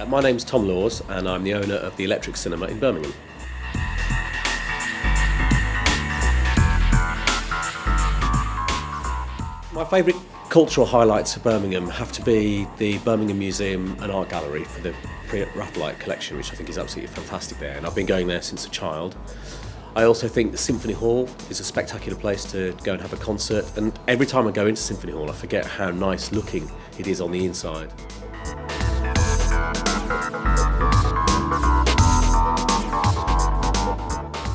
My name's Tom Laws and I'm the owner of the Electric Cinema in Birmingham. My favourite cultural highlights of Birmingham have to be the Birmingham Museum and Art Gallery for the Pre-Raphaelite collection, which I think is absolutely fantastic there, and I've been going there since a child. I also think the Symphony Hall is a spectacular place to go and have a concert, and every time I go into Symphony Hall I forget how nice looking it is on the inside.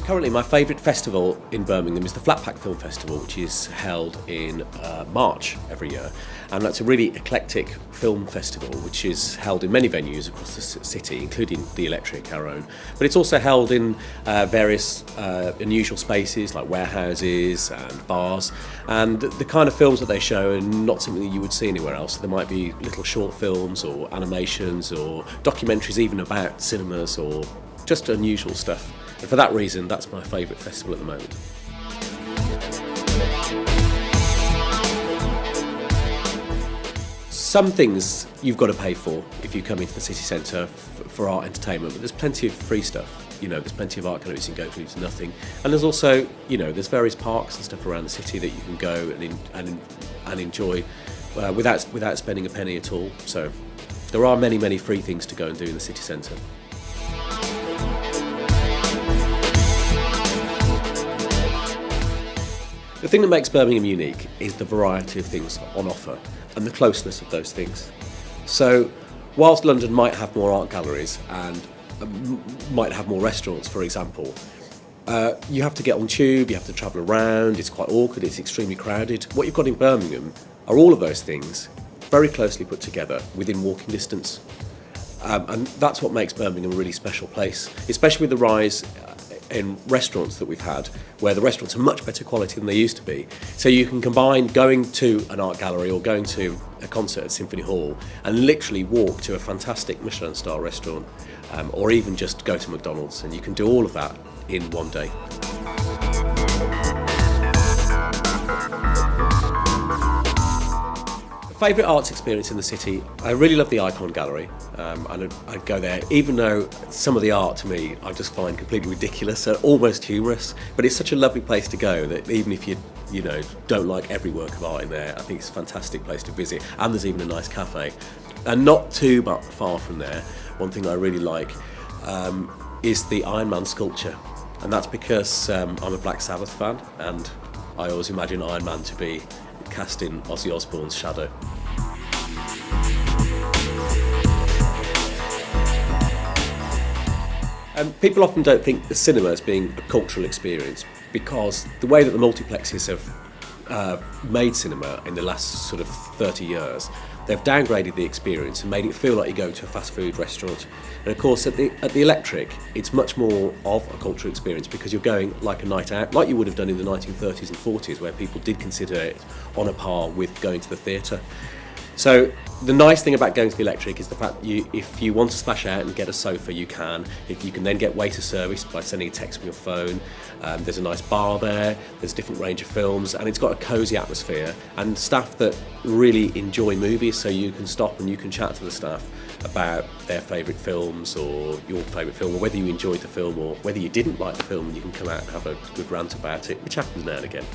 Currently my favourite festival in Birmingham is the Flatpack Film Festival, which is held in March every year, and that's a really eclectic film festival which is held in many venues across the city, including the Electric, our own, but it's also held in various unusual spaces like warehouses and bars, and the kind of films that they show are not something that you would see anywhere else. So there might be little short films or animations or documentaries even about cinemas or just unusual stuff. And for that reason, that's my favourite festival at the moment. Some things you've got to pay for if you come into the city centre for art entertainment, but there's plenty of free stuff. You know, there's plenty of art galleries you can go to for nothing. And there's also, you know, there's various parks and stuff around the city that you can go and enjoy without spending a penny at all. So there are many, many free things to go and do in the city centre. The thing that makes Birmingham unique is the variety of things on offer and the closeness of those things. So whilst London might have more art galleries and might have more restaurants, for example, you have to get on tube, you have to travel around, it's quite awkward, it's extremely crowded. What you've got in Birmingham are all of those things very closely put together within walking distance. And that's what makes Birmingham a really special place, especially with the rise in restaurants that we've had, where the restaurants are much better quality than they used to be. So you can combine going to an art gallery or going to a concert at Symphony Hall and literally walk to a fantastic Michelin star restaurant, or even just go to McDonald's, and you can do all of that in one day. Favourite arts experience in the city, I really love the Icon Gallery, and I'd go there even though some of the art to me I just find completely ridiculous and almost humorous, but it's such a lovely place to go that even if you don't like every work of art in there, I think it's a fantastic place to visit, and there's even a nice cafe. And not too far from there, one thing I really like is the Iron Man sculpture, and that's because I'm a Black Sabbath fan and I always imagine Iron Man to be cast in Ozzy Osbourne's shadow. People often don't think the cinema as being a cultural experience because the way that the multiplexes have made cinema in the last sort of 30 years, they've downgraded the experience and made it feel like you're going to a fast food restaurant. And of course at the Electric, it's much more of a cultural experience because you're going like a night out, like you would have done in the 1930s and 40s, where people did consider it on a par with going to the theatre. So the nice thing about going to the Electric is the fact if you want to splash out and get a sofa, you can. If you can then get waiter service by sending a text from your phone. There's a nice bar there, there's a different range of films, and it's got a cosy atmosphere and staff that really enjoy movies, so you can stop and you can chat to the staff about their favourite films or your favourite film, or whether you enjoyed the film or whether you didn't like the film, and you can come out and have a good rant about it, which happens now and again.